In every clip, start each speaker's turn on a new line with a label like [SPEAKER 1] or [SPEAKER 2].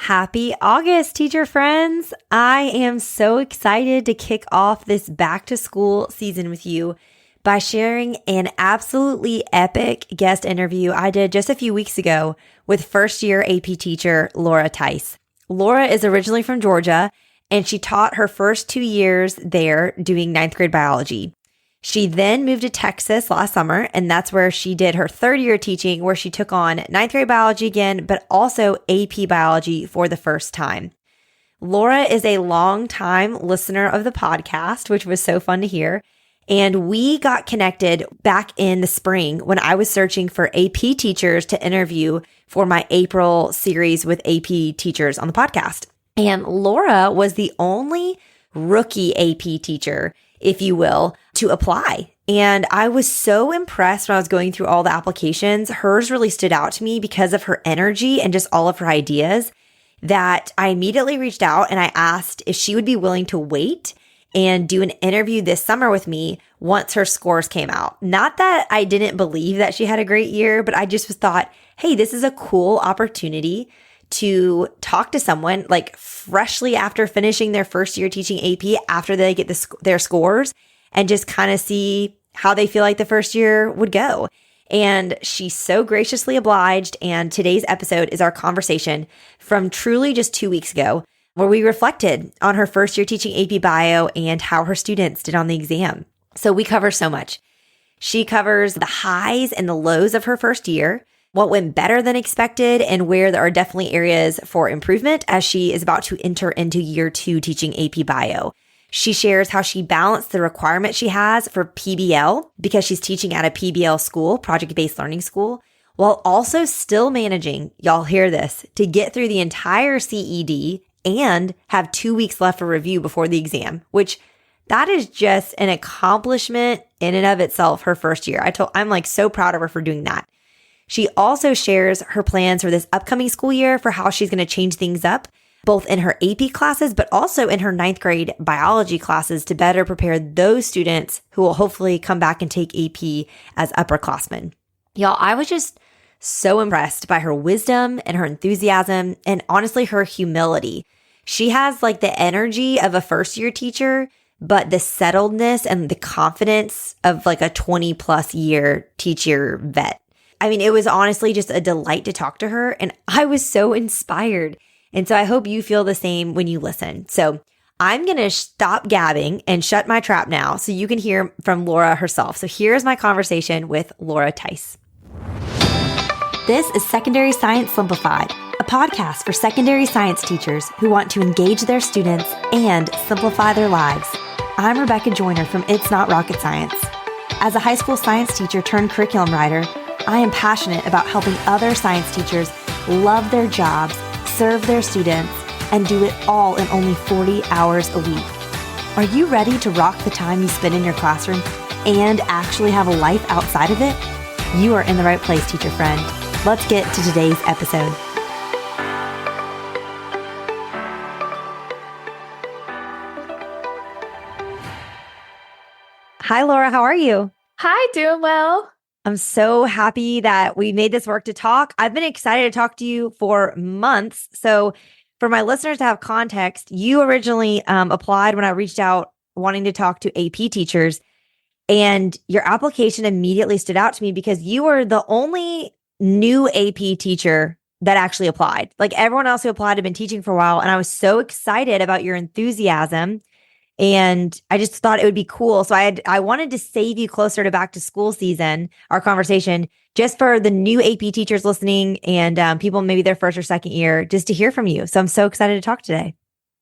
[SPEAKER 1] Happy August, teacher friends. I am so excited to kick off this back to school season with you by sharing an absolutely epic guest interview I did just a few weeks ago with first year AP teacher Laura Tice. Laura is originally from Georgia, and she taught her first 2 years there doing ninth grade biology. She then moved to Texas last summer, and that's where she did her third year teaching, where she took on ninth grade biology again, but also AP biology for the first time. Laura is a longtime listener of the podcast, which was so fun to hear. And we got connected back in the spring when I was searching for AP teachers to interview for my April series with AP teachers on the podcast. And Laura was the only rookie AP teacher, if you will, to apply. And I was so impressed when I was going through all the applications. Hers really stood out to me because of her energy and just all of her ideas, that I immediately reached out and I asked if she would be willing to wait and do an interview this summer with me once her scores came out. Not that I didn't believe that she had a great year, but I just thought, hey, this is a cool opportunity to talk to someone like freshly after finishing their first year teaching AP, after they get their scores, and just kind of see how they feel like the first year would go. And she so graciously obliged. And today's episode is our conversation from truly just 2 weeks ago, where we reflected on her first year teaching AP bio and how her students did on the exam. So we cover so much. She covers the highs and the lows of her first year, what went better than expected, and where there are definitely areas for improvement as she is about to enter into year 2 teaching AP bio. She shares how she balanced the requirement she has for PBL, because she's teaching at a PBL school, project-based learning school, while also still managing, y'all hear this, to get through the entire CED and have 2 weeks left for review before the exam, which that is just an accomplishment in and of itself, her first year. I'm like so proud of her for doing that. She also shares her plans for this upcoming school year for how she's going to change things up, both in her AP classes, but also in her ninth grade biology classes to better prepare those students who will hopefully come back and take AP as upperclassmen. Y'all, I was just so impressed by her wisdom and her enthusiasm and honestly her humility. She has like the energy of a first year teacher, but the settledness and the confidence of like a 20 plus year teacher vet. I mean, it was honestly just a delight to talk to her, and I was so inspired. And so I hope you feel the same when you listen. So I'm going to stop gabbing and shut my trap now so you can hear from Laura herself. So here's my conversation with Laura Tice. This is Secondary Science Simplified, a podcast for secondary science teachers who want to engage their students and simplify their lives. I'm Rebecca Joyner from It's Not Rocket Science. As a high school science teacher turned curriculum writer, I am passionate about helping other science teachers love their jobs, serve their students, and do it all in only 40 hours a week. Are you ready to rock the time you spend in your classroom and actually have a life outside of it? You are in the right place, teacher friend. Let's get to today's episode. Hi, Laura. How are you?
[SPEAKER 2] Hi, doing well.
[SPEAKER 1] I'm so happy that we made this work to talk. I've been excited to talk to you for months. So for my listeners to have context, you originally applied when I reached out wanting to talk to AP teachers, and your application immediately stood out to me because you were the only new AP teacher that actually applied. Like everyone else who applied had been teaching for a while, and I was so excited about your enthusiasm. And I just thought it would be cool. So I wanted to save you closer to back to school season, our conversation, just for the new AP teachers listening and people maybe their first or second year, just to hear from you. So I'm so excited to talk today.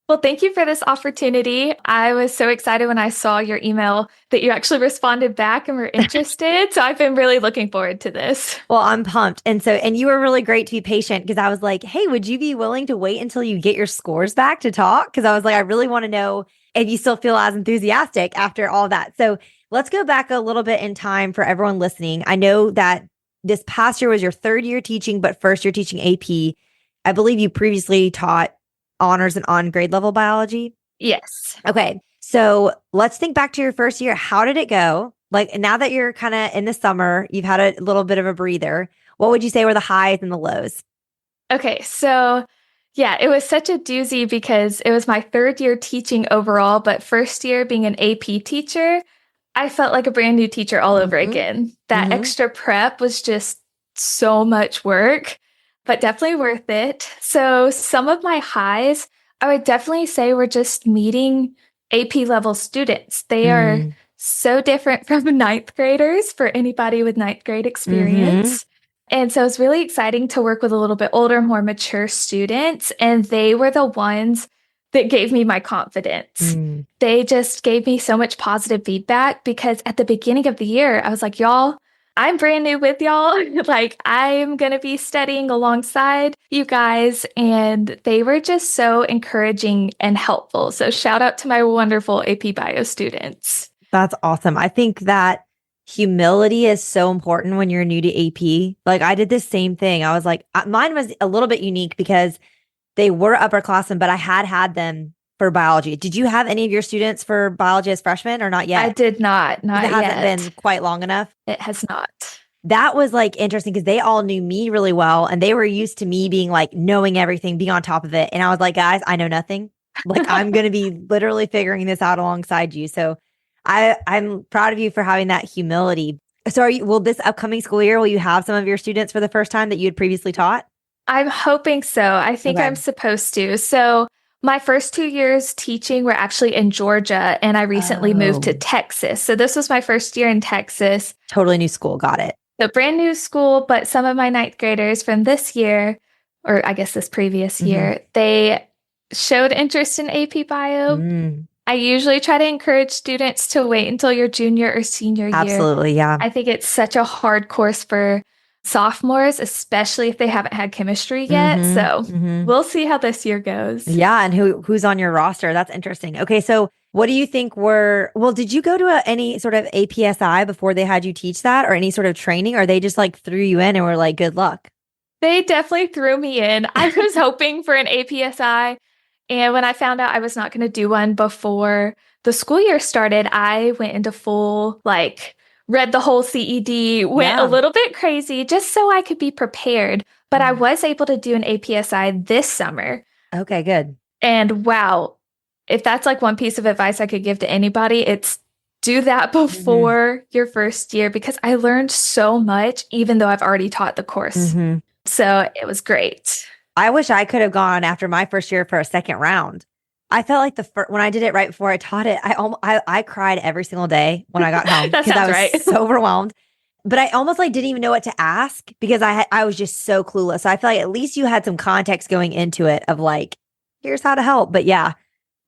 [SPEAKER 2] Well, thank you for this opportunity. I was so excited when I saw your email that you actually responded back and were interested. So I've been really looking forward to this.
[SPEAKER 1] Well, I'm pumped. And you were really great to be patient, because I was like, hey, would you be willing to wait until you get your scores back to talk? Because I was like, I really want to know if you still feel as enthusiastic after all that. So let's go back a little bit in time for everyone listening. I know that this past year was your third year teaching, but first year teaching AP. I believe you previously taught honors and on grade level biology.
[SPEAKER 2] Yes.
[SPEAKER 1] Okay. So let's think back to your first year. How did it go? Like now that you're kind of in the summer, you've had a little bit of a breather. What would you say were the highs and the lows?
[SPEAKER 2] Okay. So Yeah, it was such a doozy because it was my third year teaching overall, but first year being an AP teacher, I felt like a brand new teacher all over
[SPEAKER 1] Mm-hmm.
[SPEAKER 2] again. That
[SPEAKER 1] Mm-hmm.
[SPEAKER 2] extra prep was just so much work, but definitely worth it. So, some of my highs, I would definitely say were just meeting AP level students. They are so different from ninth graders for anybody with ninth grade
[SPEAKER 1] Mm-hmm.
[SPEAKER 2] experience. And so it's really exciting to work with a little bit older, more mature students. And they were the ones that gave me my confidence.
[SPEAKER 1] Mm-hmm.
[SPEAKER 2] They just gave me so much positive feedback because at the beginning of the year, I was like, y'all, I'm brand new with y'all. Like, I'm going to be studying alongside you guys. And they were just so encouraging and helpful. So, shout out to my wonderful AP Bio students.
[SPEAKER 1] That's awesome. I think that humility is so important when you're new to AP. Like I did the same thing. I was like, mine was a little bit unique because they were upperclassmen, but I had them for biology. Did you have any of your students for biology as freshmen or not
[SPEAKER 2] I
[SPEAKER 1] yet?
[SPEAKER 2] did not,
[SPEAKER 1] Because it
[SPEAKER 2] not
[SPEAKER 1] hasn't
[SPEAKER 2] yet.
[SPEAKER 1] been quite long enough.
[SPEAKER 2] It has not.
[SPEAKER 1] That was like interesting because they all knew me really well and they were used to me being like knowing everything, being on top of it. And I was like, guys, I know nothing. Like I'm going to be literally figuring this out alongside you. So I'm proud of you for having that humility. So will this upcoming school year, will you have some of your students for the first time that you had previously taught?
[SPEAKER 2] I'm hoping so. I think
[SPEAKER 1] Okay.
[SPEAKER 2] I'm supposed to. So, my first 2 years teaching were actually in Georgia, and I recently moved to
[SPEAKER 1] Oh,
[SPEAKER 2] Texas. So, this was my first year in Texas.
[SPEAKER 1] totally new school. Got it.
[SPEAKER 2] So, brand new school, but some of my ninth graders from this year, or I guess this previous
[SPEAKER 1] Mm-hmm.
[SPEAKER 2] year, they showed interest in AP Bio.
[SPEAKER 1] Mm,
[SPEAKER 2] I usually try to encourage students to wait until your junior or senior year.
[SPEAKER 1] absolutely. Yeah.
[SPEAKER 2] I think it's such a hard course for sophomores, especially if they haven't had chemistry yet.
[SPEAKER 1] Mm-hmm.
[SPEAKER 2] So
[SPEAKER 1] Mm-hmm.
[SPEAKER 2] we'll see how this year goes.
[SPEAKER 1] Yeah. And who's on your roster? That's interesting. Okay. So what do you think did you go to any sort of APSI before they had you teach that or any sort of training? Or they just like threw you in and were like, good luck?
[SPEAKER 2] They definitely threw me in. I was hoping for an APSI. And when I found out I was not going to do one before the school year started, I went into full, like, read the whole CED, went a
[SPEAKER 1] Yeah.
[SPEAKER 2] little bit crazy just so I could be prepared. But I
[SPEAKER 1] Mm.
[SPEAKER 2] was able to do an APSI this summer.
[SPEAKER 1] Okay, good.
[SPEAKER 2] And wow, if that's like one piece of advice I could give to anybody, it's do that
[SPEAKER 1] Hmm.
[SPEAKER 2] before your first year because I learned so much, even though I've already taught the course.
[SPEAKER 1] Hmm.
[SPEAKER 2] So it was great.
[SPEAKER 1] I wish I could have gone after my first year for a second round. I felt like when I did it right before I taught it, I cried every single day when I got home
[SPEAKER 2] That
[SPEAKER 1] because I
[SPEAKER 2] sounds
[SPEAKER 1] was
[SPEAKER 2] right.
[SPEAKER 1] so overwhelmed. But I almost like didn't even know what to ask because I was just so clueless. So I feel like at least you had some context going into it of like, here's how to help. But yeah,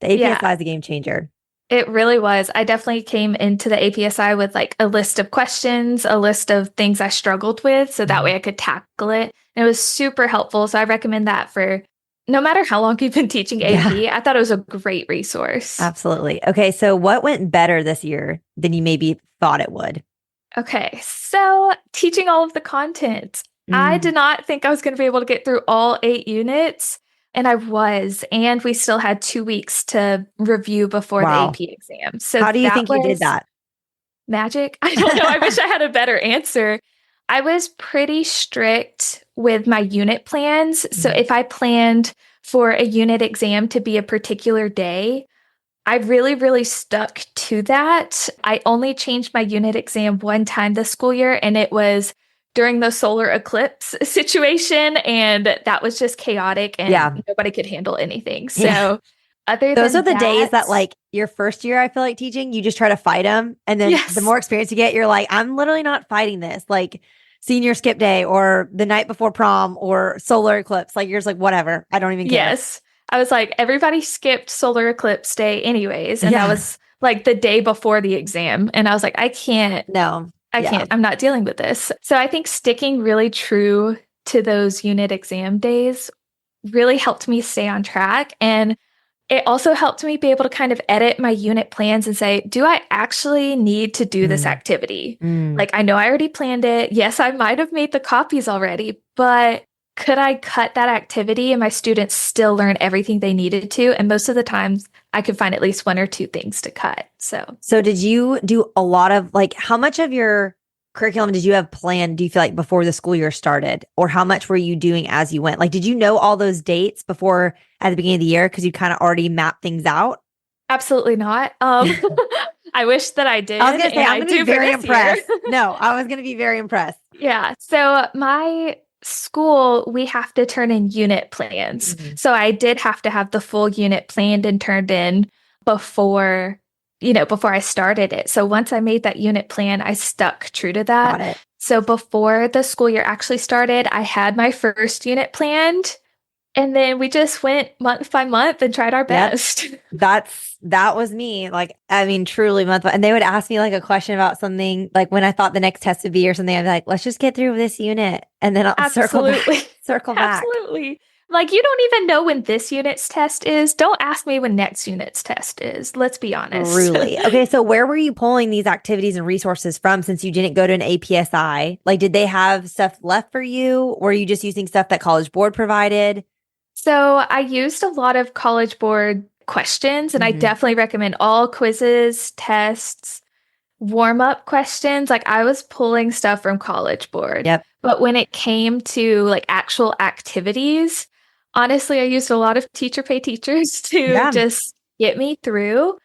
[SPEAKER 1] the
[SPEAKER 2] Yeah,
[SPEAKER 1] APSI is a game changer.
[SPEAKER 2] it really was. I definitely came into the APSI with like a list of questions, a list of things I struggled with, so that
[SPEAKER 1] Mhm.
[SPEAKER 2] way I could tackle it. And it was super helpful. So I recommend that for no matter how long you've been teaching
[SPEAKER 1] Yeah,
[SPEAKER 2] AP. I thought it was a great resource.
[SPEAKER 1] absolutely. Okay, so what went better this year than you maybe thought it would?
[SPEAKER 2] Okay, so teaching all of the content. I
[SPEAKER 1] Mm,
[SPEAKER 2] did not think I was going to be able to get through all 8 units, and I was. And we still had 2 weeks to review before the
[SPEAKER 1] wow.
[SPEAKER 2] AP exam. So
[SPEAKER 1] How do you
[SPEAKER 2] that
[SPEAKER 1] think you did
[SPEAKER 2] was
[SPEAKER 1] that?
[SPEAKER 2] magic. I don't know. I wish I had a better answer. I was pretty strict with my unit plans. So
[SPEAKER 1] Mm,
[SPEAKER 2] if I planned for a unit exam to be a particular day, I really, really stuck to that. I only changed my unit exam one time this school year, and it was during the solar eclipse situation. And that was just chaotic and
[SPEAKER 1] yeah.
[SPEAKER 2] nobody could handle anything.
[SPEAKER 1] Yeah.
[SPEAKER 2] So, other
[SPEAKER 1] Those are
[SPEAKER 2] than
[SPEAKER 1] the days
[SPEAKER 2] that,
[SPEAKER 1] that like your first year, I feel like teaching, you just try to fight them. And then the
[SPEAKER 2] yes,
[SPEAKER 1] more experience you get, you're like, I'm literally not fighting this. Like senior skip day or the night before prom or solar eclipse. Like you're just like, whatever. I don't even care.
[SPEAKER 2] yes. I was like, everybody skipped solar eclipse day anyways. And that
[SPEAKER 1] Yeah.
[SPEAKER 2] was like the day before the exam. And I was like,
[SPEAKER 1] No.
[SPEAKER 2] I
[SPEAKER 1] Yeah.
[SPEAKER 2] can't, I'm not dealing with this. So I think sticking really true to those unit exam days really helped me stay on track. And it also helped me be able to kind of edit my unit plans and say, do I actually need to do this
[SPEAKER 1] Mm,
[SPEAKER 2] activity?
[SPEAKER 1] mm.
[SPEAKER 2] Like, I know I already planned it. Yes, I might have made the copies already, but could I cut that activity and my students still learn everything they needed to? And most of the times, I could find at least one or two things to cut. So,
[SPEAKER 1] So did you do a lot of like, how much of your curriculum did you have planned, do you feel like, before the school year started? Or how much were you doing as you went? Like, did you know all those dates before at the beginning of the year? Because you kind of already mapped things out?
[SPEAKER 2] Absolutely not. I wish that I did,
[SPEAKER 1] I was going to say,
[SPEAKER 2] and
[SPEAKER 1] I'm
[SPEAKER 2] I
[SPEAKER 1] going to be
[SPEAKER 2] do for
[SPEAKER 1] very
[SPEAKER 2] this year.
[SPEAKER 1] impressed. No, I was going to be very impressed.
[SPEAKER 2] Yeah. So my school, we have to turn in unit plans. So I did have to have the full unit planned and turned in before, before I started it. So once I made that unit plan, I stuck true to
[SPEAKER 1] Got
[SPEAKER 2] that.
[SPEAKER 1] it.
[SPEAKER 2] So before the school year actually started, I had my first unit planned. And then we just went month by month and tried our
[SPEAKER 1] Yep.
[SPEAKER 2] best.
[SPEAKER 1] That was me. Like, I mean, truly month. And they would ask me like a question about something, like when I thought the next test would be or something. I'd be like, let's just get through this unit. And then I'll circle
[SPEAKER 2] Absolutely.
[SPEAKER 1] back, circle back.
[SPEAKER 2] Absolutely. Like, you don't even know when this unit's test is. Don't ask me when next unit's test is. Let's be honest.
[SPEAKER 1] Truly. Okay. So where were you pulling these activities and resources from since you didn't go to an APSI? Like, did they have stuff left for you? Or were you just using stuff that College Board provided?
[SPEAKER 2] So I used a lot of College Board questions, and I definitely recommend all quizzes, tests, warm-up questions. Like, I was pulling stuff from College Board.
[SPEAKER 1] Yep.
[SPEAKER 2] But when it came to like actual activities, honestly, I used a lot of teacher pay teachers to just get me through.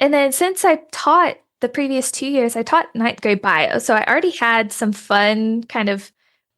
[SPEAKER 2] And then since I taught the previous 2 years, I taught ninth grade bio. So I already had some fun kind of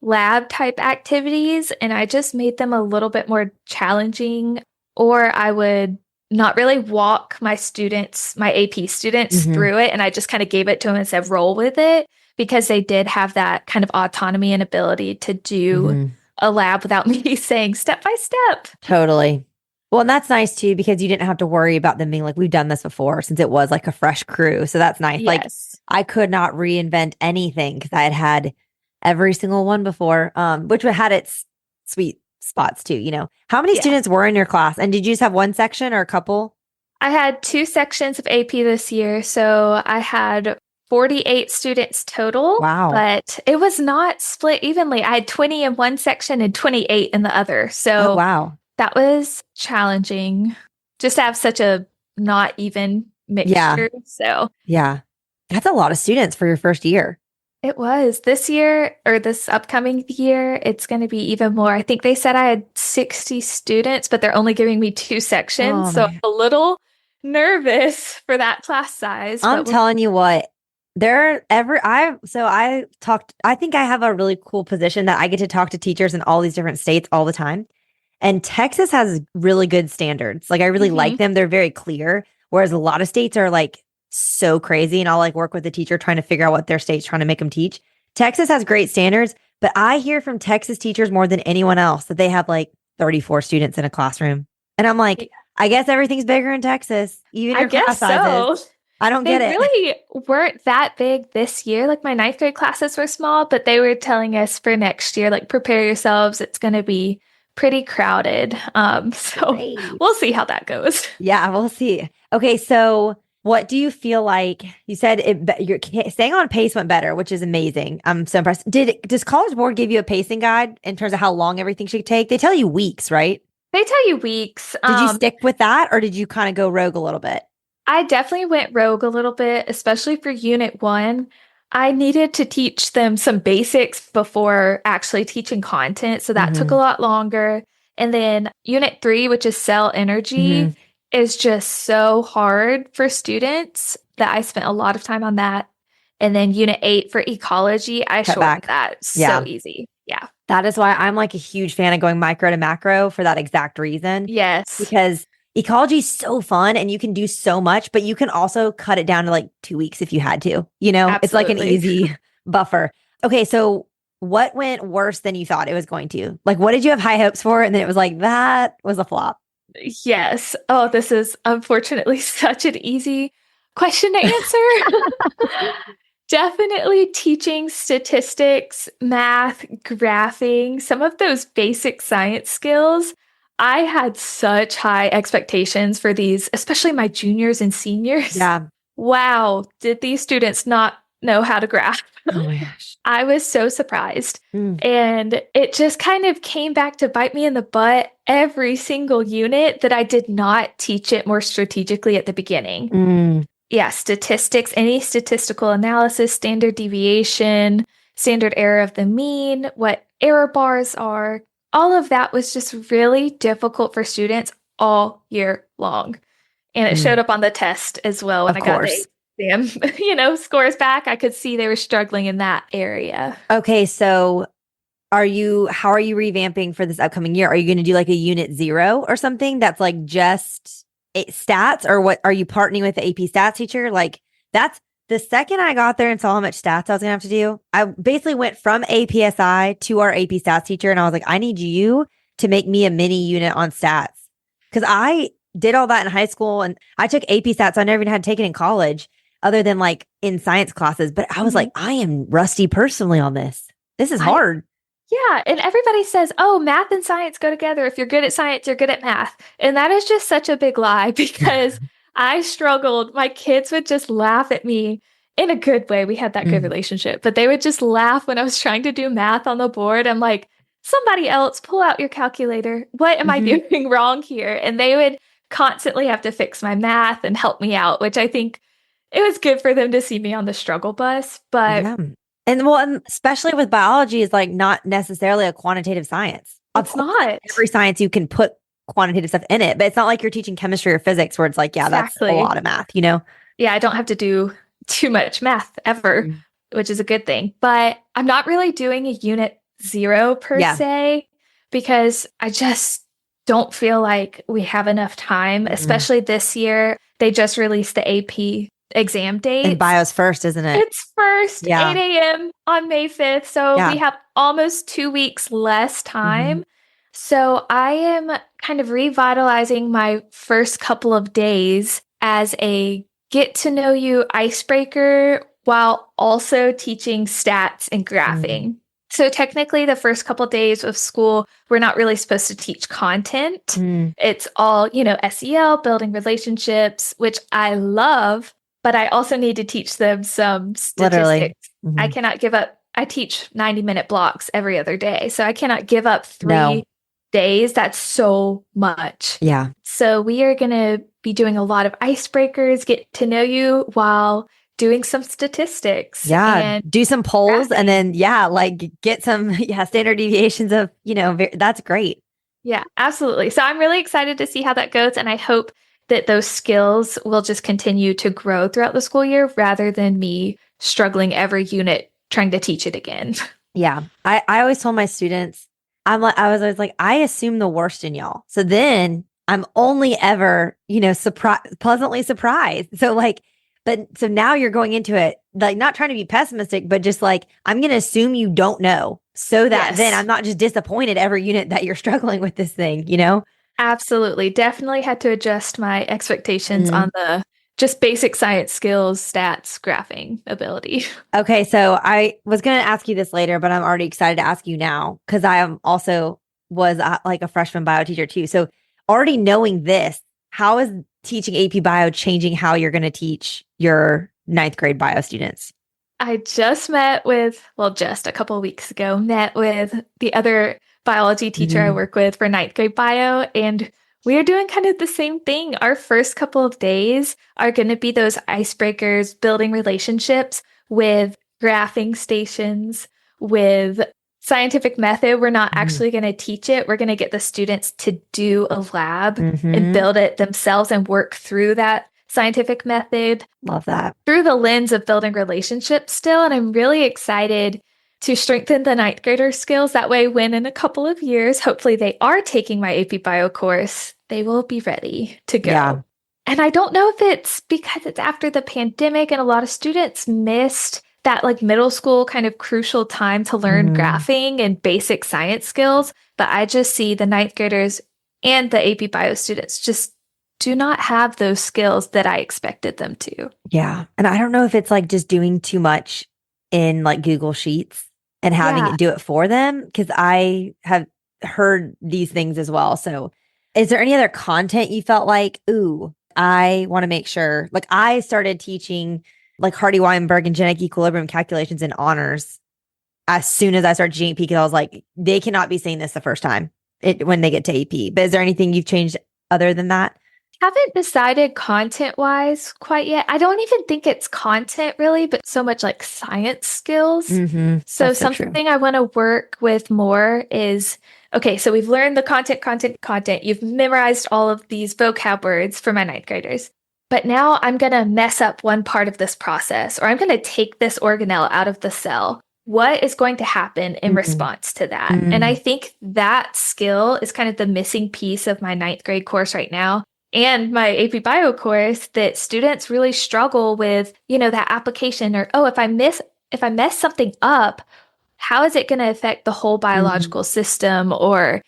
[SPEAKER 2] lab type activities, and I just made them a little bit more challenging, or I would not really walk my students, my AP students through it. And I just kind of gave it to them and said, roll with it, because they did have that kind of autonomy and ability to do a lab without me saying step by step.
[SPEAKER 1] Totally. Well, and that's nice too, because you didn't have to worry about them being like, we've done this before, since it was like a fresh crew. So that's nice.
[SPEAKER 2] Yes.
[SPEAKER 1] Like, I could not reinvent anything because I had every single one before, which had its sweet spots too. How many students were in your class? And did you just have one section or a couple?
[SPEAKER 2] I had 2 sections of AP this year. So I had 48 students total.
[SPEAKER 1] Wow.
[SPEAKER 2] But it was not split evenly. I had 20 in one section and 28 in the other. So
[SPEAKER 1] wow.
[SPEAKER 2] That was challenging, just to have such a not even mixture.
[SPEAKER 1] Yeah.
[SPEAKER 2] So
[SPEAKER 1] yeah, that's a lot of students for your first year.
[SPEAKER 2] It was. This year, or this upcoming year, it's going to be even more. I think they said I had 60 students, but they're only giving me 2 sections. So I'm a little nervous for that class size.
[SPEAKER 1] I'm telling you what, I think I have a really cool position that I get to talk to teachers in all these different states all the time. And Texas has really good standards. Like, I really like them. They're very clear. Whereas a lot of states are like so crazy, and I'll like work with the teacher trying to figure out what their state's trying to make them teach. Texas has great standards, but I hear from Texas teachers more than anyone else that they have like 34 students in a classroom. And I'm like, I guess everything's bigger in Texas, even your class sizes. I don't get it.
[SPEAKER 2] They really weren't that big this year. Like, my ninth grade classes were small, but they were telling us for next year, like, prepare yourselves. It's going to be pretty crowded. So we'll see how that goes.
[SPEAKER 1] Yeah, we'll see. Okay, so what do you feel like? You said you're staying on pace went better, which is amazing. I'm so impressed. Does College Board give you a pacing guide in terms of how long everything should take? They tell you weeks, right?
[SPEAKER 2] They tell you weeks.
[SPEAKER 1] Did you stick with that, or did you kind of go rogue a little bit?
[SPEAKER 2] I definitely went rogue a little bit, especially for Unit 1. I needed to teach them some basics before actually teaching content. So that took a lot longer. And then Unit 3, which is cell energy, is just so hard for students that I spent a lot of time on that. And then Unit 8 for ecology, I shortened that. So easy. Yeah.
[SPEAKER 1] That is why I'm like a huge fan of going micro to macro for that exact reason.
[SPEAKER 2] Yes.
[SPEAKER 1] Because ecology is so fun and you can do so much, but you can also cut it down to like 2 weeks if you had to.
[SPEAKER 2] Absolutely.
[SPEAKER 1] It's like an easy buffer. Okay, so what went worse than you thought it was going to? Like, what did you have high hopes for? And then it was like, that was a flop.
[SPEAKER 2] Yes. Oh, this is unfortunately such an easy question to answer. Definitely teaching statistics, math, graphing, some of those basic science skills. I had such high expectations for these, especially my juniors and seniors.
[SPEAKER 1] Yeah.
[SPEAKER 2] Wow. Did these students not know how to graph?
[SPEAKER 1] Oh my gosh.
[SPEAKER 2] I was so surprised. And it just kind of came back to bite me in the butt every single unit that I did not teach it more strategically at the beginning. yeah, statistics, any statistical analysis, standard deviation, standard error of the mean, what error bars are. All of that was just really difficult for students all year long. And it showed
[SPEAKER 1] Mm,
[SPEAKER 2] up on the test as well when
[SPEAKER 1] of
[SPEAKER 2] I got the
[SPEAKER 1] course.
[SPEAKER 2] exam, scores back. I could see they were struggling in that area.
[SPEAKER 1] Okay, so how are you revamping for this upcoming year? Are you going to do like a unit 0 or something that's like just stats, or what? Are you partnering with the AP stats teacher? Like, that's the second I got there and saw how much stats I was going to have to do. I basically went from APSI to our AP stats teacher, and I was like, I need you to make me a mini unit on stats, because I did all that in high school and I took AP stats. I never even had taken in college other than like in science classes. But I was like, I am rusty personally on this. This is
[SPEAKER 2] I
[SPEAKER 1] hard.
[SPEAKER 2] Yeah, and everybody says, oh, math and science go together. If you're good at science, you're good at math. And that is just such a big lie because I struggled. My kids would just laugh at me in a good way. We had that good
[SPEAKER 1] Mm.
[SPEAKER 2] relationship, but they would just laugh when I was trying to do math on the board. I'm like, somebody else, pull out your calculator. What am I
[SPEAKER 1] Mhm.
[SPEAKER 2] doing wrong here? And they would constantly have to fix my math and help me out, which I think it was good for them to see me on the struggle bus. But
[SPEAKER 1] Yeah. And well, and especially with biology is like not necessarily a quantitative science. Of
[SPEAKER 2] it's
[SPEAKER 1] course, like
[SPEAKER 2] not.
[SPEAKER 1] every science you can put quantitative stuff in it, but it's not like you're teaching chemistry or physics where it's like, yeah, that's a
[SPEAKER 2] Exactly.
[SPEAKER 1] lot of math, you know?
[SPEAKER 2] Yeah, I don't have to do too much math ever,
[SPEAKER 1] Mm.
[SPEAKER 2] which is a good thing. But I'm not really doing a unit 0 per
[SPEAKER 1] Yeah.
[SPEAKER 2] se because I just don't feel like we have enough time,
[SPEAKER 1] Mm.
[SPEAKER 2] especially this year. They just released the AP exam
[SPEAKER 1] And
[SPEAKER 2] dates.
[SPEAKER 1] bio's first, isn't it?
[SPEAKER 2] It's first,
[SPEAKER 1] Yeah.
[SPEAKER 2] 8 a.m. on May 5th. So we
[SPEAKER 1] Yeah.
[SPEAKER 2] have almost 2 weeks less
[SPEAKER 1] Mhm.
[SPEAKER 2] time. So I am kind of revitalizing my first couple of days as a get to know you icebreaker while also teaching stats and
[SPEAKER 1] Mm.
[SPEAKER 2] graphing. So technically, the first couple of days of school, we're not really supposed to teach content.
[SPEAKER 1] Mm.
[SPEAKER 2] It's all, SEL, building relationships, which I love, but I also need to teach them some
[SPEAKER 1] Literally.
[SPEAKER 2] statistics. I
[SPEAKER 1] Mhm.
[SPEAKER 2] cannot give up. I teach 90-minute blocks every other day. So I cannot give up
[SPEAKER 1] No.
[SPEAKER 2] 3 days. That's so much.
[SPEAKER 1] Yeah.
[SPEAKER 2] So we are going to be doing a lot of icebreakers, get to know you while doing some statistics
[SPEAKER 1] Yeah.
[SPEAKER 2] and
[SPEAKER 1] Do some polls and
[SPEAKER 2] graphing.
[SPEAKER 1] then, yeah, like get some, yeah, standard deviations of, that's great.
[SPEAKER 2] Yeah, absolutely. So I'm really excited to see how that goes. And I hope that those skills will just continue to grow throughout the school year rather than me struggling every unit trying to teach it again.
[SPEAKER 1] Yeah. I always told my students, I was always like, I assume the worst in y'all. So then I'm only ever, pleasantly surprised. So like, but so now you're going into it, like not trying to be pessimistic, but just like, I'm going to assume you don't know so that then
[SPEAKER 2] Yes,
[SPEAKER 1] I'm not just disappointed every unit that you're struggling with this thing, you know?
[SPEAKER 2] absolutely. Definitely had to adjust my expectations
[SPEAKER 1] Mm.
[SPEAKER 2] on the just basic science skills, stats, graphing ability.
[SPEAKER 1] Okay. So I was going to ask you this later, but I'm already excited to ask you now because I am also was like a freshman bio teacher too. So already knowing this, how is teaching AP bio changing how you're going to teach your ninth grade bio students?
[SPEAKER 2] I just met with, well, just a couple of weeks ago, met with the other biology teacher I
[SPEAKER 1] Mhm.
[SPEAKER 2] work with for ninth grade bio, and we are doing kind of the same thing. Our first couple of days are going to be those icebreakers, building relationships with graphing stations, with scientific method. We're not
[SPEAKER 1] Mhm.
[SPEAKER 2] actually going to teach it. We're going to get the students to do a lab and
[SPEAKER 1] Mhm.
[SPEAKER 2] build it themselves and work through that scientific method
[SPEAKER 1] Love that.
[SPEAKER 2] through the lens of building relationships still. And I'm really excited to strengthen the ninth grader skills. That way, when in a couple of years, hopefully they are taking my AP Bio course, they will be ready to
[SPEAKER 1] Yeah.
[SPEAKER 2] go. And I don't know if it's because it's after the pandemic and a lot of students missed that like middle school kind of crucial time to learn
[SPEAKER 1] Mhm.
[SPEAKER 2] graphing and basic science skills. But I just see the ninth graders and the AP Bio students just do not have those skills that I expected them to.
[SPEAKER 1] Yeah. And I don't know if it's like just doing too much in like Google Sheets and having
[SPEAKER 2] Yeah,
[SPEAKER 1] it do it for them because I have heard these things as well. So, is there any other content you felt like, ooh, I want to make sure? Like, I started teaching like Hardy Weinberg and genetic equilibrium calculations in honors as soon as I started teaching AP because I was like, they cannot be saying this the first time when they get to AP. But is there anything you've changed other than that?
[SPEAKER 2] Haven't decided content wise quite yet. I don't even think it's content really, but so much like science skills. So
[SPEAKER 1] That's so true.
[SPEAKER 2] something I want to work with more is okay, so we've learned the content. You've memorized all of these vocab words for my ninth graders. But now I'm going to mess up one part of this process, or I'm going to take this organelle out of the cell. What is going to happen in
[SPEAKER 1] Mm,
[SPEAKER 2] response to that? And I
[SPEAKER 1] mm,
[SPEAKER 2] think that skill is kind of the missing piece of my ninth grade course right now and my AP Bio course that students really struggle with, that application or, oh, if I mess something up, how is it going to affect the whole
[SPEAKER 1] mm.
[SPEAKER 2] biological system? Or,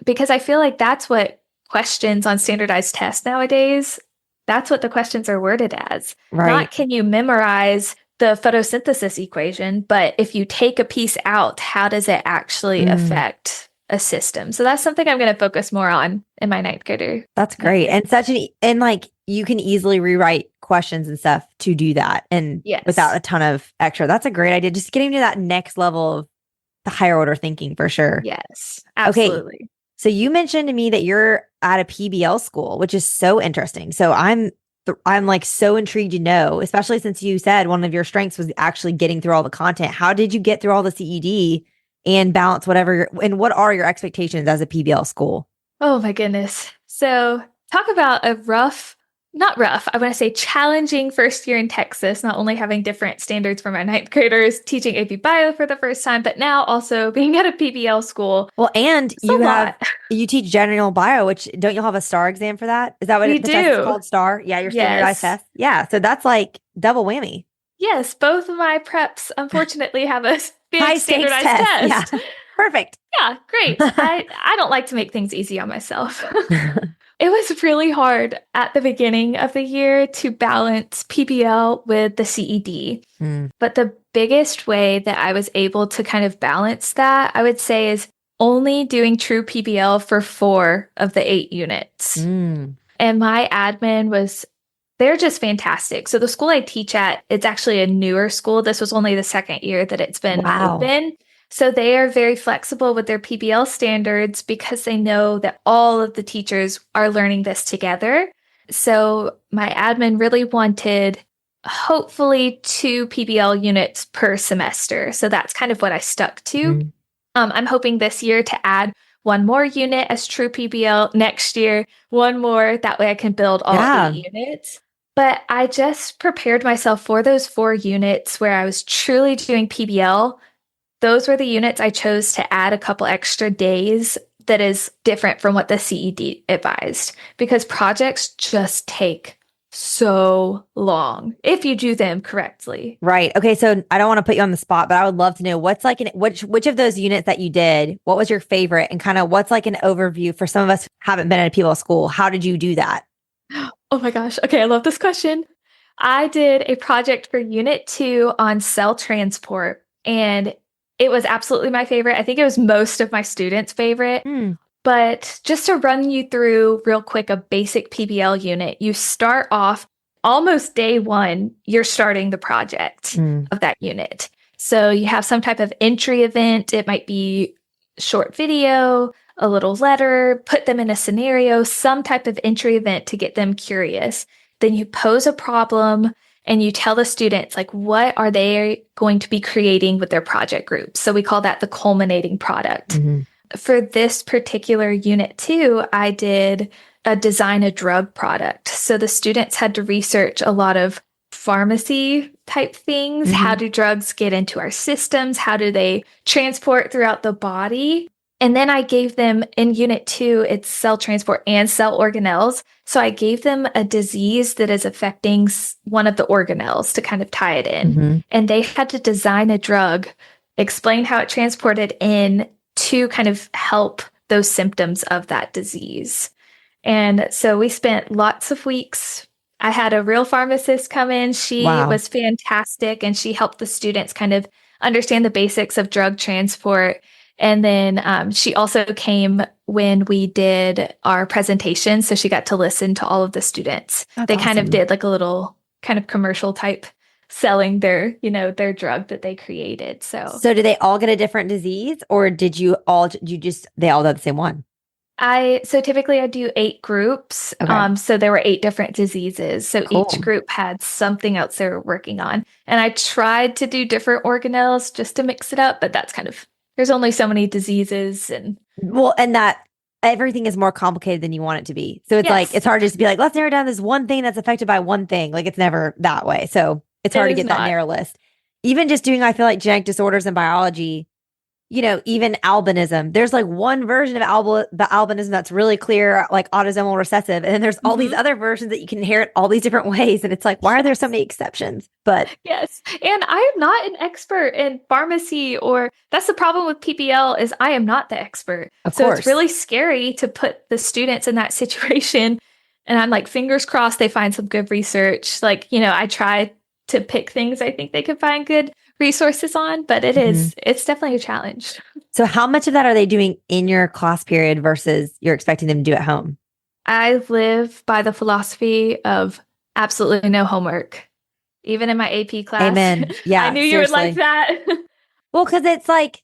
[SPEAKER 2] because I feel like that's what questions on standardized tests nowadays, that's what the questions are worded as.
[SPEAKER 1] Right.
[SPEAKER 2] Not can you memorize the photosynthesis equation, but if you take a piece out, how does it actually
[SPEAKER 1] Mm.
[SPEAKER 2] affect a system? So that's something I'm going to focus more on in my ninth grader.
[SPEAKER 1] That's great. And like you can easily rewrite questions and stuff to do that and without
[SPEAKER 2] Yes.
[SPEAKER 1] a ton of extra. That's a great idea. Just getting to that next level of the higher order thinking for sure.
[SPEAKER 2] Yes,
[SPEAKER 1] Okay.
[SPEAKER 2] absolutely.
[SPEAKER 1] So you mentioned to me that you're at a PBL school, which is so interesting. So I'm like so intrigued to know, especially since you said one of your strengths was actually getting through all the content. How did you get through all the CED and balance and what are your expectations as a PBL school?
[SPEAKER 2] Oh my goodness. So, talk about not rough, I want to say challenging first year in Texas, not only having different standards for my ninth graders, teaching AP Bio for the first time, but now also being at a PBL school.
[SPEAKER 1] Well, and
[SPEAKER 2] It's a lot.
[SPEAKER 1] you teach general bio, which don't you have a STAR exam for that? Is that what
[SPEAKER 2] We
[SPEAKER 1] the test is
[SPEAKER 2] do.
[SPEAKER 1] called? STAR? Yeah, your standardized
[SPEAKER 2] Yes.
[SPEAKER 1] test. Yeah. So that's like double whammy.
[SPEAKER 2] Yes, both of my preps unfortunately have a big
[SPEAKER 1] High stakes
[SPEAKER 2] standardized
[SPEAKER 1] test. Yeah.
[SPEAKER 2] test.
[SPEAKER 1] Perfect.
[SPEAKER 2] Yeah, great. I don't like to make things easy on myself. It was really hard at the beginning of the year to balance PBL with the CED.
[SPEAKER 1] Mm,
[SPEAKER 2] But the biggest way that I was able to kind of balance that, I would say, is only doing true PBL for 4 of the 8 units.
[SPEAKER 1] mm.
[SPEAKER 2] And my they're just fantastic. So the school I teach at, it's actually a newer school. This was only the second year that it's been
[SPEAKER 1] Wow.
[SPEAKER 2] open. So they are very flexible with their PBL standards because they know that all of the teachers are learning this together. So my admin really wanted hopefully 2 PBL units per semester. So that's kind of what I stuck to.
[SPEAKER 1] Mm.
[SPEAKER 2] I'm hoping this year to add one more unit as true PBL, next year, one more. That way I can build all
[SPEAKER 1] Yeah.
[SPEAKER 2] 8 units. But I just prepared myself for those 4 units where I was truly doing PBL. Those were the units I chose to add a couple extra days that is different from what the CED advised because projects just take so long if you do them correctly.
[SPEAKER 1] Right. Okay. So I don't want to put you on the spot, but I would love to know what's like which of those units that you did, what was your favorite and kind of what's like an overview for some of us who haven't been at a PBL school? How did you do that?
[SPEAKER 2] Oh my gosh. Okay, I love this question. I did a project for Unit 2 on cell transport, and it was absolutely my favorite. I think it was most of my students' favorite.
[SPEAKER 1] Mm,
[SPEAKER 2] But just to run you through real quick a basic PBL unit, you start off almost day one, you're starting the project
[SPEAKER 1] mm.
[SPEAKER 2] of that unit. So you have some type of entry event. It might be short video, a little letter, put them in a scenario, some type of entry event to get them curious. Then you pose a problem and you tell the students, like, what are they going to be creating with their project group? So we call that the culminating product.
[SPEAKER 1] Mhm.
[SPEAKER 2] For this particular unit too, I did a design a drug product. So the students had to research a lot of pharmacy type things. How
[SPEAKER 1] Mhm.
[SPEAKER 2] do drugs get into our systems? How do they transport throughout the body? And then I gave them in unit 2, it's cell transport and cell organelles. So I gave them a disease that is affecting one of the organelles to kind of tie it in.
[SPEAKER 1] Mhm.
[SPEAKER 2] And they had to design a drug, explain how it transported in to kind of help those symptoms of that disease. And so we spent lots of weeks. I had a real pharmacist come in. She
[SPEAKER 1] Wow.
[SPEAKER 2] was fantastic and she helped the students kind of understand the basics of drug transport. And then she also came when we did our presentation. So she got to listen to all of the students.
[SPEAKER 1] That's
[SPEAKER 2] They kind of
[SPEAKER 1] awesome.
[SPEAKER 2] did like a little kind of commercial type selling their drug that they created. So
[SPEAKER 1] So did they all get a different disease or did they all have the same one?
[SPEAKER 2] So typically I do 8 groups.
[SPEAKER 1] Okay,
[SPEAKER 2] So there were 8 different diseases. So each
[SPEAKER 1] cool.
[SPEAKER 2] group had something else they were working on. And I tried to do different organelles just to mix it up, but there's only so many diseases and
[SPEAKER 1] Well, and that everything is more complicated than you want it to be. So it's like,
[SPEAKER 2] yes,
[SPEAKER 1] it's hard just to be like, let's narrow down this one thing that's affected by one thing. Like it's never that way. So it's
[SPEAKER 2] it
[SPEAKER 1] hard to
[SPEAKER 2] is
[SPEAKER 1] get that
[SPEAKER 2] not.
[SPEAKER 1] narrow list. Even just doing, I feel like genetic disorders in biology, even albinism, there's like one version of the albinism that's really clear, like autosomal recessive. And then there's all these
[SPEAKER 2] Mhm.
[SPEAKER 1] other versions that you can inherit all these different ways. And it's like, why are there so
[SPEAKER 2] Yes.
[SPEAKER 1] many exceptions? But
[SPEAKER 2] Yes. And I am not an expert in pharmacy or that's the problem with PBL is I am not the expert.
[SPEAKER 1] of
[SPEAKER 2] So it's
[SPEAKER 1] course.
[SPEAKER 2] really scary to put the students in that situation. And I'm like, fingers crossed they find some good research. Like, I try to pick things I think they can find good resources on, but
[SPEAKER 1] Mhm.
[SPEAKER 2] it's definitely a challenge.
[SPEAKER 1] So how much of that are they doing in your class period versus you're expecting them to do at home?
[SPEAKER 2] I live by the philosophy of absolutely no homework. Even in my AP class,
[SPEAKER 1] Amen.
[SPEAKER 2] I
[SPEAKER 1] Yeah,
[SPEAKER 2] knew you would like
[SPEAKER 1] seriously.
[SPEAKER 2] that.
[SPEAKER 1] Well, because it's like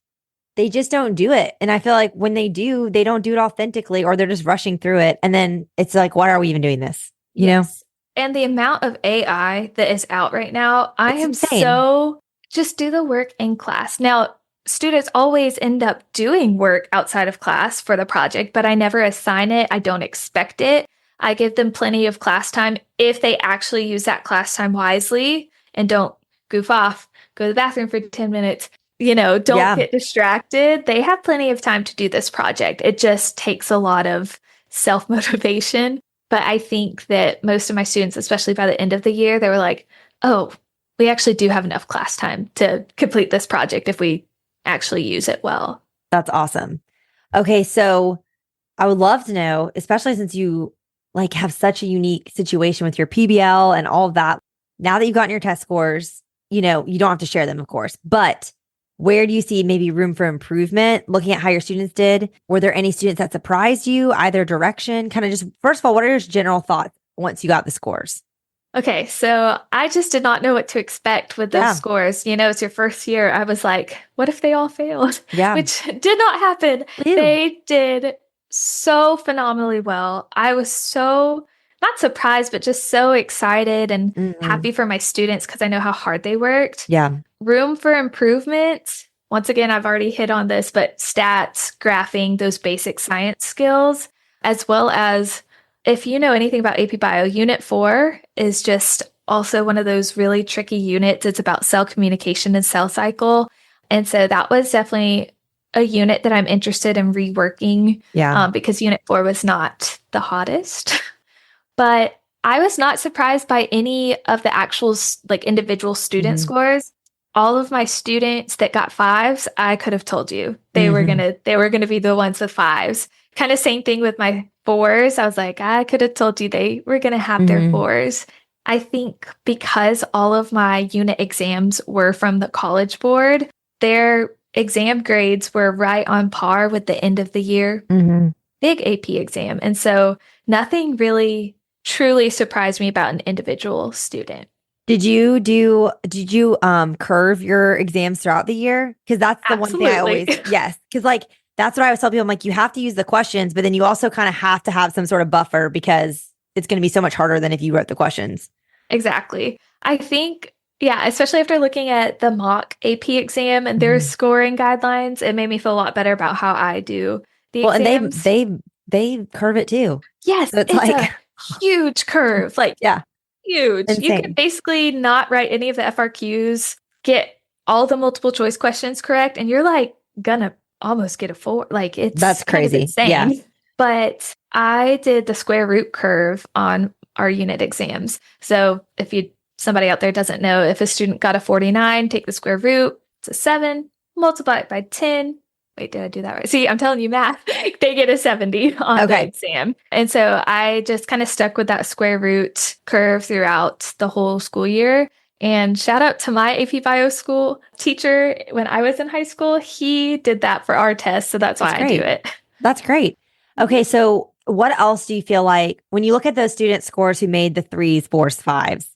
[SPEAKER 1] they just don't do it. And I feel like when they do, they don't do it authentically or they're just rushing through it. And then it's like, why are we even doing this? You know,
[SPEAKER 2] Yes. And the amount of AI that is out right now, I
[SPEAKER 1] it's
[SPEAKER 2] am
[SPEAKER 1] insane.
[SPEAKER 2] so just do the work in class. Now, students always end up doing work outside of class for the project, but I never assign it. I don't expect it. I give them plenty of class time if they actually use that class time wisely and don't goof off, go to the bathroom for 10 minutes, don't
[SPEAKER 1] Yeah,
[SPEAKER 2] get distracted. They have plenty of time to do this project. It just takes a lot of self motivation. But I think that most of my students, especially by the end of the year, they were like, oh, we actually do have enough class time to complete this project if we actually use it well.
[SPEAKER 1] that's awesome. Okay, so I would love to know, especially since you like have such a unique situation with your PBL and all of that. Now that you've gotten your test scores, you don't have to share them, of course, but where do you see maybe room for improvement looking at how your students did? Were there any students that surprised you, either direction? Kind of just, first of all, what are your general thoughts once you got the scores?
[SPEAKER 2] Okay, so I just did not know what to expect with those
[SPEAKER 1] Yeah.
[SPEAKER 2] scores. It's your first year. I was like, what if they all failed?
[SPEAKER 1] Yeah.
[SPEAKER 2] Which did not happen.
[SPEAKER 1] Ew.
[SPEAKER 2] They did so phenomenally well. I was so not surprised, but just so excited and
[SPEAKER 1] Hmm.
[SPEAKER 2] happy for my students because I know how hard they worked.
[SPEAKER 1] Yeah.
[SPEAKER 2] Room for improvement. Once again, I've already hit on this, but stats, graphing, those basic science skills, as well as if you know anything about AP Bio, Unit 4 is just also one of those really tricky units. It's about cell communication and cell cycle. And so that was definitely a unit that I'm interested in reworking
[SPEAKER 1] Yeah.
[SPEAKER 2] because Unit 4 was not the hottest. But I was not surprised by any of the actual like individual student
[SPEAKER 1] Hmm.
[SPEAKER 2] scores. All of my students that got fives, I could have told you
[SPEAKER 1] Hmm.
[SPEAKER 2] they were gonna be the ones with fives. Kind of same thing with my fours. I was like, I could have told you they were gonna have their
[SPEAKER 1] Hmm.
[SPEAKER 2] fours. I think because all of my unit exams were from the College Board, their exam grades were right on par with the end of the year
[SPEAKER 1] Hmm.
[SPEAKER 2] big AP exam. And so nothing really truly surprised me about an individual student.
[SPEAKER 1] Did you curve your exams throughout the year? Because that's the one thing I
[SPEAKER 2] Absolutely.
[SPEAKER 1] always, yes. Because like that's what I always tell people. I'm like, you have to use the questions, but then you also kind of have to have some sort of buffer because it's going to be so much harder than if you wrote the questions.
[SPEAKER 2] Exactly. I think, yeah, especially after looking at the mock AP exam and their
[SPEAKER 1] Mhm.
[SPEAKER 2] scoring guidelines, it made me feel a lot better about how I do the
[SPEAKER 1] Well, and they
[SPEAKER 2] exams.
[SPEAKER 1] they they curve it too.
[SPEAKER 2] Yes,
[SPEAKER 1] So it's
[SPEAKER 2] it's
[SPEAKER 1] like,
[SPEAKER 2] a huge curve, like
[SPEAKER 1] yeah,
[SPEAKER 2] huge. You can
[SPEAKER 1] insane.
[SPEAKER 2] basically not write any of the FRQs, get all the multiple choice questions correct, and you're like gonna almost get a four. Like it's
[SPEAKER 1] That's
[SPEAKER 2] kind of
[SPEAKER 1] crazy. Yeah.
[SPEAKER 2] insane. But I did the square root curve on our unit exams. So if you somebody out there doesn't know, if a student got a 49, take the square root, it's a 7, multiply it by 10. Wait, did I do that right? See, I'm telling you math. They get a 70 on the
[SPEAKER 1] Okay.
[SPEAKER 2] exam. And so I just kind of stuck with that square root curve throughout the whole school year. And shout out to my AP Bio school teacher when I was in high school. He did that for our test. So that's
[SPEAKER 1] That's
[SPEAKER 2] why I do
[SPEAKER 1] great.
[SPEAKER 2] it.
[SPEAKER 1] That's great. Okay, so what else do you feel like when you look at those student scores who made the threes, fours, fives?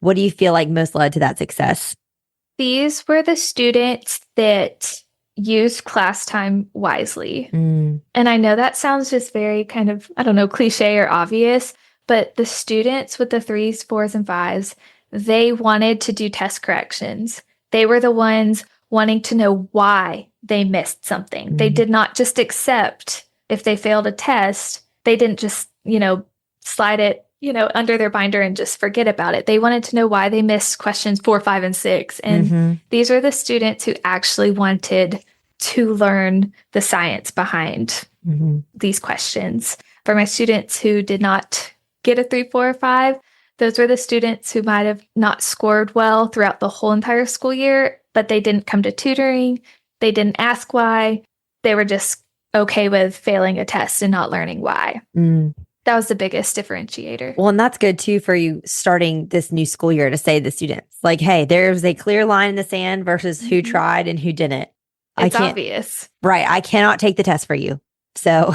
[SPEAKER 1] What do you feel like most led to that success?
[SPEAKER 2] These were the students that use class time wisely.
[SPEAKER 1] Mm.
[SPEAKER 2] And I know that sounds just very kind of, I don't know, cliche or obvious, but the students with the threes, fours, and fives, they wanted to do test corrections. They were the ones wanting to know why they missed something. They did not just accept if they failed a test. They didn't just, slide it, under their binder and just forget about it. They wanted to know why they missed questions 4, 5, and 6. And these are the students who actually wanted to learn the science behind these questions. For my students who did not get a 3, 4, or 5, those were the students who might have not scored well throughout the whole entire school year, but they didn't come to tutoring. They didn't ask why. They were just okay with failing a test and not learning why. That was the biggest differentiator.
[SPEAKER 1] Well, and that's good too for you starting this new school year to say to the students, like, hey, there's a clear line in the sand versus who tried and who didn't.
[SPEAKER 2] It's obvious.
[SPEAKER 1] Right. I cannot take the test for you. So.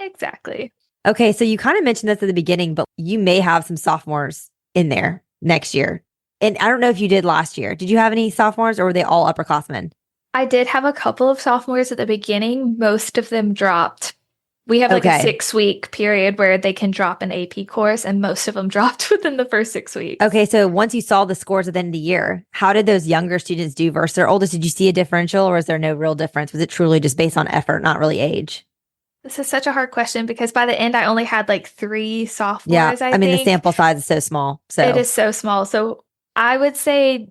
[SPEAKER 2] Exactly.
[SPEAKER 1] Okay. So you kind of mentioned this at the beginning, but you may have some sophomores in there next year. And I don't know if you did last year. Did you have any sophomores or were they all upperclassmen?
[SPEAKER 2] I did have a couple of sophomores at the beginning. Most of them dropped. We have like a 6-week period where they can drop an AP course, and most of them dropped within the first 6 weeks.
[SPEAKER 1] Okay, so once you saw the scores at the end of the year, how did those younger students do versus their oldest? Did you see a differential, or is there no real difference? Was it truly just based on effort, not really age?
[SPEAKER 2] This is such a hard question because by the end, I only had like 3 sophomores,
[SPEAKER 1] Yeah,
[SPEAKER 2] I
[SPEAKER 1] mean,
[SPEAKER 2] think.
[SPEAKER 1] the sample size is so small. So
[SPEAKER 2] it is so small. So I would say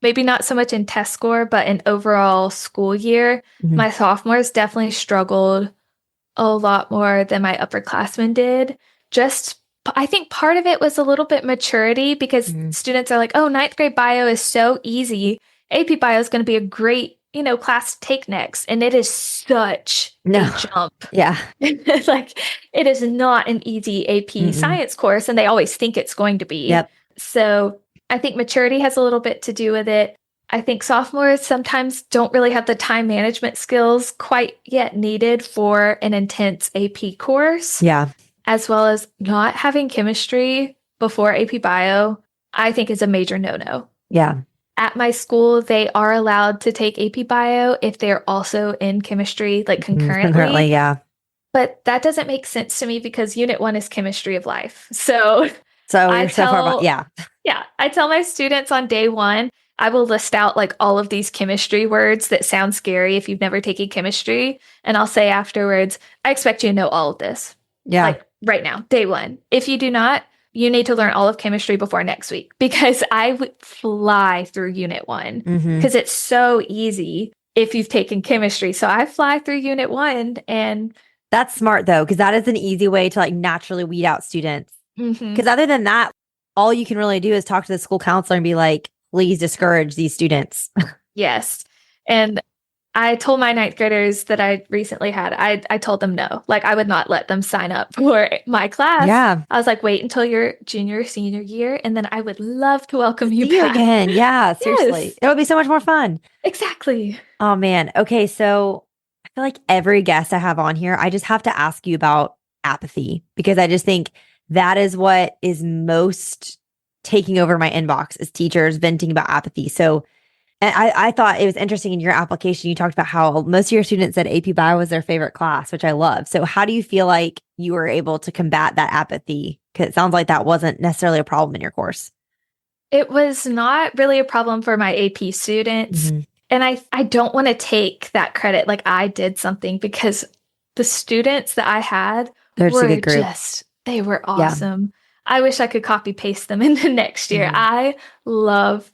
[SPEAKER 2] maybe not so much in test score, but in overall school year, my sophomores definitely struggled a lot more than my upperclassmen did. I think part of it was a little bit maturity because students are like, oh, 9th grade bio is so easy. AP bio is going to be a great, class to take next. And it is such a jump.
[SPEAKER 1] Yeah.
[SPEAKER 2] Like, it is not an easy AP science course, and they always think it's going to be.
[SPEAKER 1] Yep.
[SPEAKER 2] So I think maturity has a little bit to do with it. I think sophomores sometimes don't really have the time management skills quite yet needed for an intense AP course.
[SPEAKER 1] Yeah.
[SPEAKER 2] As well as not having chemistry before AP Bio, I think is a major no-no.
[SPEAKER 1] Yeah.
[SPEAKER 2] At my school, they are allowed to take AP Bio if they're also in chemistry, like concurrently.
[SPEAKER 1] Concurrently, yeah.
[SPEAKER 2] But that doesn't make sense to me because Unit 1 is chemistry of life. So
[SPEAKER 1] you're so far behind. Yeah.
[SPEAKER 2] Yeah. I tell my students on day 1, I will list out like all of these chemistry words that sound scary if you've never taken chemistry. And I'll say afterwards, I expect you to know all of this.
[SPEAKER 1] Yeah.
[SPEAKER 2] Like right now, day 1. If you do not, you need to learn all of chemistry before next week because I would fly through Unit 1 because it's so easy if you've taken chemistry. So I fly through Unit 1 and
[SPEAKER 1] that's smart though, because that is an easy way to like naturally weed out students. Because other than that, all you can really do is talk to the school counselor and be like, please discourage these students.
[SPEAKER 2] Yes. And I told my 9th graders that I recently had, I told them no. Like, I would not let them sign up for my class.
[SPEAKER 1] Yeah.
[SPEAKER 2] I was like, wait until your junior, senior year, and then I would love to welcome you
[SPEAKER 1] See
[SPEAKER 2] back.
[SPEAKER 1] you again. Yeah, seriously.
[SPEAKER 2] Yes.
[SPEAKER 1] It would be so much more fun.
[SPEAKER 2] Exactly.
[SPEAKER 1] Oh, man. Okay, so I feel like every guest I have on here, I just have to ask you about apathy because I just think that is what is most taking over my inbox is teachers venting about apathy. So and I thought it was interesting in your application, you talked about how most of your students said AP Bio was their favorite class, which I love. So how do you feel like you were able to combat that apathy? Because it sounds like that wasn't necessarily a problem in your course.
[SPEAKER 2] It was not really a problem for my AP students. And I don't want to take that credit like I did something because the students that I had
[SPEAKER 1] They're
[SPEAKER 2] were
[SPEAKER 1] a good group.
[SPEAKER 2] They were awesome. Yeah. I wish I could copy paste them in the next year. I love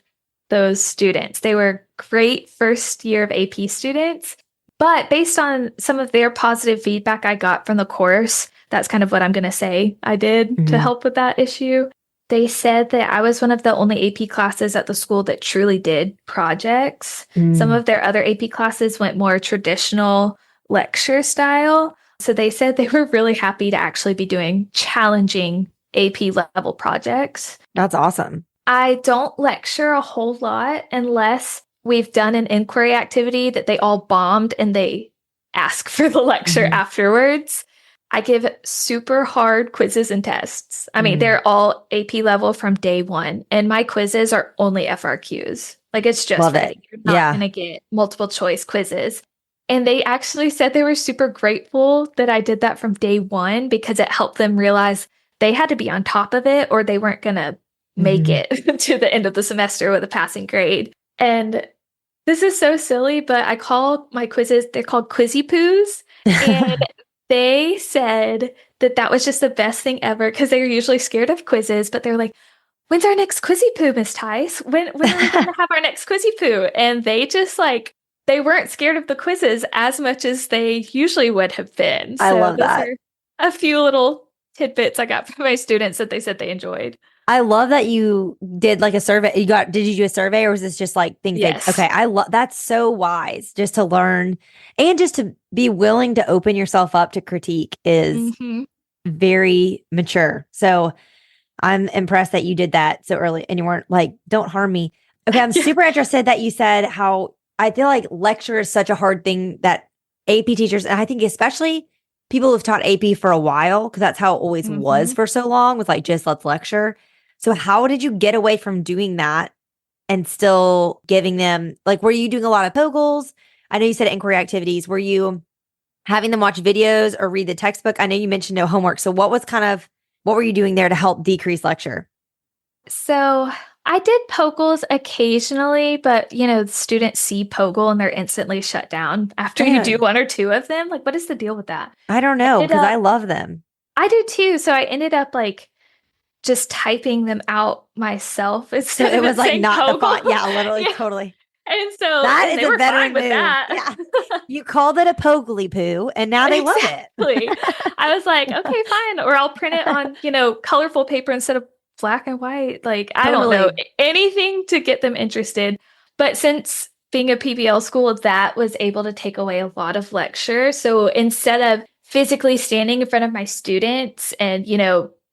[SPEAKER 2] those students. They were great first year of AP students, but based on some of their positive feedback I got from the course, that's kind of what I'm going to say I did to help with that issue. They said that I was one of the only AP classes at the school that truly did projects. Some of their other AP classes went more traditional lecture style. So they said they were really happy to actually be doing challenging AP level projects.
[SPEAKER 1] That's awesome.
[SPEAKER 2] I don't lecture a whole lot unless we've done an inquiry activity that they all bombed and they ask for the lecture afterwards. I give super hard quizzes and tests. I mean,
[SPEAKER 1] Mm,
[SPEAKER 2] they're all AP level from day one, and my quizzes are only FRQs. Like it's just
[SPEAKER 1] love it.
[SPEAKER 2] writing. You're not
[SPEAKER 1] Yeah.
[SPEAKER 2] going to get multiple choice quizzes. And they actually said they were super grateful that I did that from day one because it helped them realize they had to be on top of it or they weren't going to make
[SPEAKER 1] Mhm.
[SPEAKER 2] it to the end of the semester with a passing grade. And this is so silly, but I call my quizzes, they're called Quizzy Poos. And they said that that was just the best thing ever because they were usually scared of quizzes, but they're like, when's our next Quizzy Poo, Miss Tice? When are we going to have our next Quizzy Poo? And they just like, they weren't scared of the quizzes as much as they usually would have been.
[SPEAKER 1] I
[SPEAKER 2] So
[SPEAKER 1] love
[SPEAKER 2] those
[SPEAKER 1] that.
[SPEAKER 2] are a few little tidbits I got from my students that they said they enjoyed.
[SPEAKER 1] I love that you did like a survey. Did you do a survey or was this just like things
[SPEAKER 2] Yes.
[SPEAKER 1] okay. I love that's so wise just to learn and just to be willing to open yourself up to critique is
[SPEAKER 2] Hmm.
[SPEAKER 1] very mature. So I'm impressed that you did that so early and you weren't like, don't harm me. Okay. I'm
[SPEAKER 2] Yeah.
[SPEAKER 1] super interested that you said how I feel like lecture is such a hard thing that AP teachers, and I think especially people who've taught AP for a while, because that's how it always was
[SPEAKER 2] Hmm.
[SPEAKER 1] for so long, was like, just let's lecture. So, how did you get away from doing that and still giving them, like, were you doing a lot of Pogles? I know you said inquiry activities. Were you having them watch videos or read the textbook? I know you mentioned no homework. So, what were you doing there to help decrease lecture?
[SPEAKER 2] So I did Pogles occasionally, but students see Pogle and they're instantly shut down after you do
[SPEAKER 1] Man,
[SPEAKER 2] one or two of them. Like, what is the deal with that?
[SPEAKER 1] I don't
[SPEAKER 2] I
[SPEAKER 1] know
[SPEAKER 2] ended
[SPEAKER 1] because I
[SPEAKER 2] up,
[SPEAKER 1] love them.
[SPEAKER 2] I do too. So I ended up like just typing them out myself
[SPEAKER 1] So
[SPEAKER 2] instead
[SPEAKER 1] it
[SPEAKER 2] of
[SPEAKER 1] was
[SPEAKER 2] it
[SPEAKER 1] like
[SPEAKER 2] saying
[SPEAKER 1] not the
[SPEAKER 2] Pogle.
[SPEAKER 1] font. Yeah, literally,
[SPEAKER 2] Yeah.
[SPEAKER 1] totally.
[SPEAKER 2] And
[SPEAKER 1] That is
[SPEAKER 2] they
[SPEAKER 1] a
[SPEAKER 2] were fine
[SPEAKER 1] veteran
[SPEAKER 2] with
[SPEAKER 1] move.
[SPEAKER 2] that.
[SPEAKER 1] Yeah. You called it a pogly poo and now they love it.
[SPEAKER 2] Exactly. I was like, okay, fine. Or I'll print it on, colorful paper instead of black and white. Like, I don't know,
[SPEAKER 1] Totally.
[SPEAKER 2] anything to get them interested. But since being a PBL school, that was able to take away a lot of lecture. So instead of physically standing in front of my students and,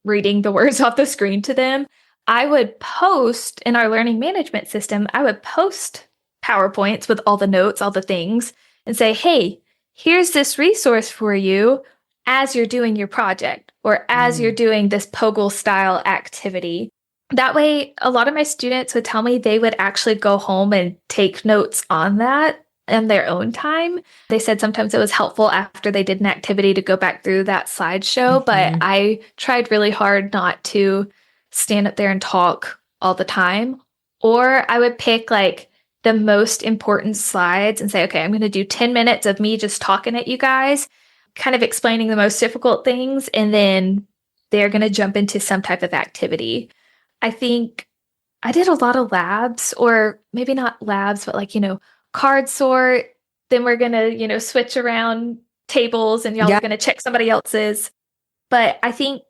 [SPEAKER 2] reading the words off the screen to them, I would post in our learning management system, I would post PowerPoints with all the notes, all the things, and say, hey, here's this resource for you as you're doing your project or as you're
[SPEAKER 1] Mm,
[SPEAKER 2] doing this Poggle style activity. That way, a lot of my students would tell me they would actually go home and take notes on that in their own time. They said sometimes it was helpful after they did an activity to go back through that slideshow, but
[SPEAKER 1] mhm.
[SPEAKER 2] I tried really hard not to stand up there and talk all the time. Or I would pick like the most important slides and say, okay, I'm going to do 10 minutes of me just talking at you guys, kind of explaining the most difficult things, and then they're going to jump into some type of activity. I think I did a lot of labs, or maybe not labs, but like, card sort. Then we're going to, switch around tables and y'all
[SPEAKER 1] Yeah.
[SPEAKER 2] are going to check somebody else's. But I think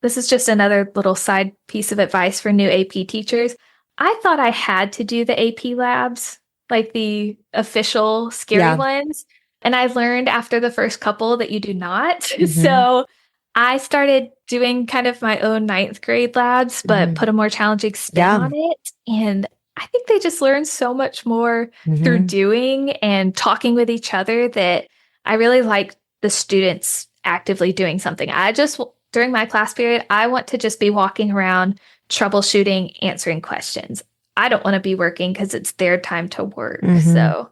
[SPEAKER 2] this is just another little side piece of advice for new AP teachers. I thought I had to do the AP labs, like the official scary
[SPEAKER 1] Yeah.
[SPEAKER 2] ones. And I learned after the first couple that you do not.
[SPEAKER 1] Hmm.
[SPEAKER 2] So I started doing kind of my own ninth grade labs, but
[SPEAKER 1] Hmm.
[SPEAKER 2] put a more challenging spin
[SPEAKER 1] Yeah.
[SPEAKER 2] on it. And I think they just learn so much more through
[SPEAKER 1] Hmm.
[SPEAKER 2] doing and talking with each other that I really like the students actively doing something. During my class period, I want to just be walking around, troubleshooting, answering questions. I don't want to be working because it's their time to work.
[SPEAKER 1] Hmm.
[SPEAKER 2] So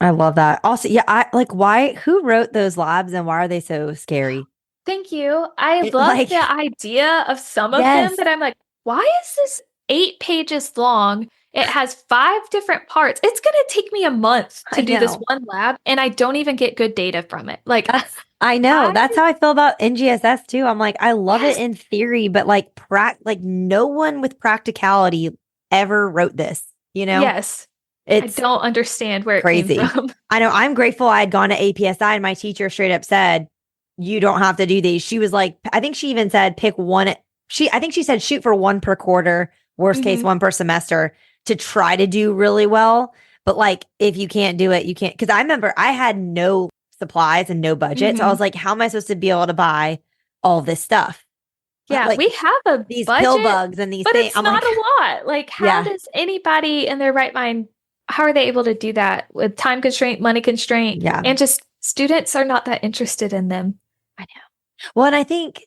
[SPEAKER 1] I love that. Also, yeah, I like who wrote those labs and why are they so scary?
[SPEAKER 2] thank you. I
[SPEAKER 1] It
[SPEAKER 2] love
[SPEAKER 1] like,
[SPEAKER 2] the idea of some of them,
[SPEAKER 1] yes,
[SPEAKER 2] but I'm like, why is this 8 pages long? It has 5 different parts. It's going to take me a month
[SPEAKER 1] I
[SPEAKER 2] to do this
[SPEAKER 1] know.
[SPEAKER 2] one lab, and I don't even get good data from it. Like,
[SPEAKER 1] I know.
[SPEAKER 2] I,
[SPEAKER 1] That's how I feel about NGSS too. I'm like, I love it
[SPEAKER 2] yes,
[SPEAKER 1] in theory, but like like no one with practicality ever wrote this, you know?
[SPEAKER 2] yes, I
[SPEAKER 1] It's
[SPEAKER 2] don't understand where it came
[SPEAKER 1] crazy.
[SPEAKER 2] from.
[SPEAKER 1] I know. I'm grateful I had gone to APSI and my teacher straight up said, you don't have to do these. She was like, I think she even said pick one. I think she said shoot for one per quarter, worst case,
[SPEAKER 2] Hmm.
[SPEAKER 1] one per semester to try to do really well. But like, if you can't do it, you can't. Cause I remember I had no supplies and no budget. So I
[SPEAKER 2] Hmm.
[SPEAKER 1] was like, how am I supposed to be able to buy all this stuff?
[SPEAKER 2] Yeah,
[SPEAKER 1] Like
[SPEAKER 2] we have a
[SPEAKER 1] these pill
[SPEAKER 2] budget,
[SPEAKER 1] bugs and these
[SPEAKER 2] but
[SPEAKER 1] things.
[SPEAKER 2] it's
[SPEAKER 1] I'm like,
[SPEAKER 2] not a lot. Like, how
[SPEAKER 1] yeah,
[SPEAKER 2] does anybody in their right mind, how are they able to do that with time constraint, money constraint,
[SPEAKER 1] yeah.
[SPEAKER 2] and just students are not that interested in them?
[SPEAKER 1] I know. Well, and I think,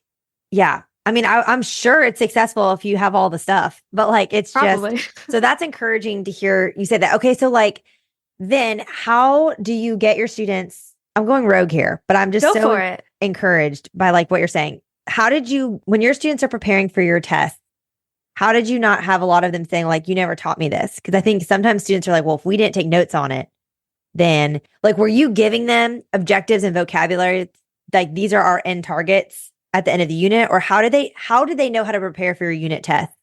[SPEAKER 1] yeah, I mean, I'm sure it's successful if you have all the stuff, but like, it's just,
[SPEAKER 2] Probably.
[SPEAKER 1] so that's encouraging to hear you say that. Okay. So like, then how do you get your students? I'm going rogue here, but I'm just
[SPEAKER 2] Go
[SPEAKER 1] so
[SPEAKER 2] for it.
[SPEAKER 1] encouraged by like what you're saying. How did you, when your students are preparing for your test, how did you not have a lot of them saying like, you never taught me this? Because I think sometimes students are like, well, if we didn't take notes on it, then like, were you giving them objectives and vocabulary? Like these are our end targets at the end of the unit, or how did they know how to prepare for your unit test?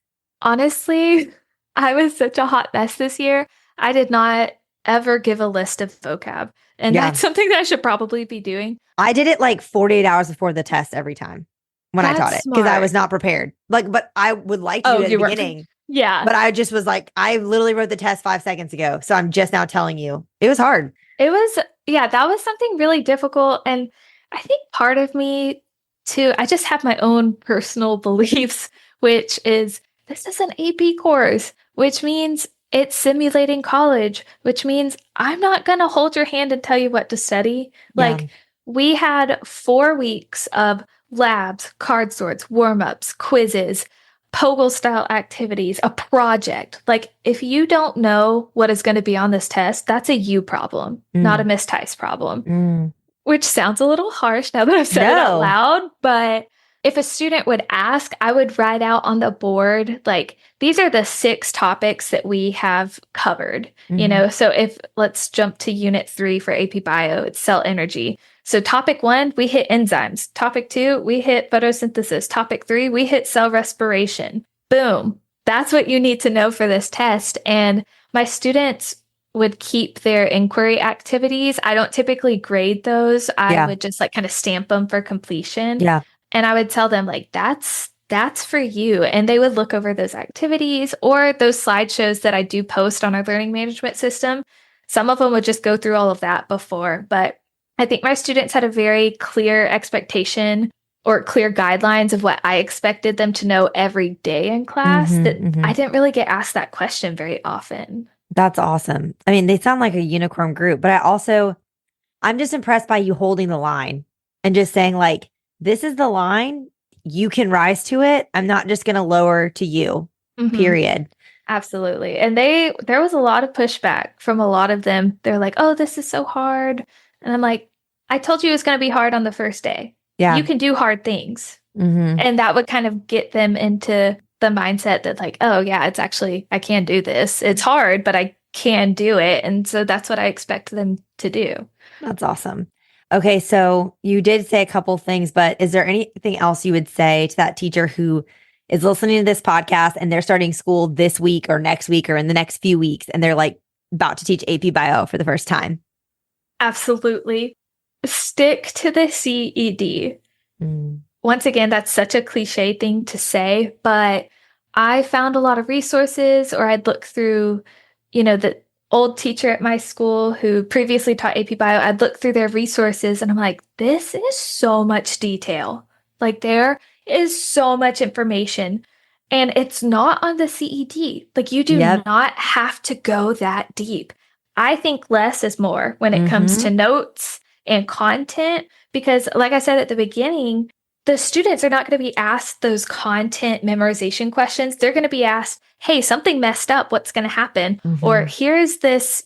[SPEAKER 2] Honestly, I was such a hot mess this year. I did not ever give a list of vocab. And
[SPEAKER 1] Yeah.
[SPEAKER 2] that's something that I should probably be doing.
[SPEAKER 1] I did it like 48 hours before the test every time when I taught
[SPEAKER 2] That's
[SPEAKER 1] it because I was
[SPEAKER 2] smart.
[SPEAKER 1] not prepared. Like, but I would like to do
[SPEAKER 2] Oh,
[SPEAKER 1] it at the
[SPEAKER 2] you weren't.
[SPEAKER 1] beginning,
[SPEAKER 2] Yeah.
[SPEAKER 1] but I just was like, I literally wrote the test 5 seconds ago. So I'm just now telling you it was hard.
[SPEAKER 2] It was, yeah, that was something really difficult. And I think part of me too, I just have my own personal beliefs, which is this is an AP course, which means it's simulating college, which means I'm not going to hold your hand and tell you what to study.
[SPEAKER 1] Yeah.
[SPEAKER 2] Like, we had 4 weeks of labs, card sorts, warm ups, quizzes, Poggle style activities, a project. Like, if you don't know what is going to be on this test, that's a you problem, not a
[SPEAKER 1] Mm.
[SPEAKER 2] Miss Tice problem,
[SPEAKER 1] Mm.
[SPEAKER 2] which sounds a little harsh now that I've said it out
[SPEAKER 1] No.
[SPEAKER 2] loud. But if a student would ask, I would write out on the board, like, these are the 6 topics that we have covered.
[SPEAKER 1] Mhm.
[SPEAKER 2] So if let's jump to unit 3 for AP Bio, it's cell energy. So topic 1, we hit enzymes. Topic 2, we hit photosynthesis. Topic 3, we hit cell respiration. Boom. That's what you need to know for this test. And my students would keep their inquiry activities. I don't typically grade those. I
[SPEAKER 1] Yeah.
[SPEAKER 2] would just like kind of stamp them for completion.
[SPEAKER 1] Yeah.
[SPEAKER 2] And I would tell them like that's for you. And they would look over those activities or those slideshows that I do post on our learning management system. Some of them would just go through all of that before, but I think my students had a very clear expectation or clear guidelines of what I expected them to know every day in class that I didn't really get asked that question very often.
[SPEAKER 1] That's awesome. I mean, they sound like a unicorn group, but I'm just impressed by you holding the line and just saying, like, this is the line. You can rise to it. I'm not just going to lower to you, period.
[SPEAKER 2] Absolutely. And there was a lot of pushback from a lot of them. They're like, oh, this is so hard. And I'm like, I told you it was going to be hard on the first day.
[SPEAKER 1] Yeah.
[SPEAKER 2] You can do hard things.
[SPEAKER 1] Mm-hmm.
[SPEAKER 2] And that would kind of get them into the mindset that like, oh yeah, it's actually, I can do this. It's hard, but I can do it. And so that's what I expect them to do.
[SPEAKER 1] That's awesome. Okay. So you did say a couple things, but is there anything else you would say to that teacher who is listening to this podcast and they're starting school this week or next week or in the next few weeks and they're like about to teach AP Bio for the first time?
[SPEAKER 2] Absolutely. Stick to the CED. Once again, that's such a cliche thing to say, but I found a lot of resources, or I'd look through, the old teacher at my school who previously taught AP Bio. I'd look through their resources and I'm like, this is so much detail. Like, there is so much information. And it's not on the CED. Like, you do not have to go that deep. I think less is more when it comes to notes and content, because like I said at the beginning, the students are not going to be asked those content memorization questions. They're going to be asked, hey, something messed up. What's going to happen? Or here's this,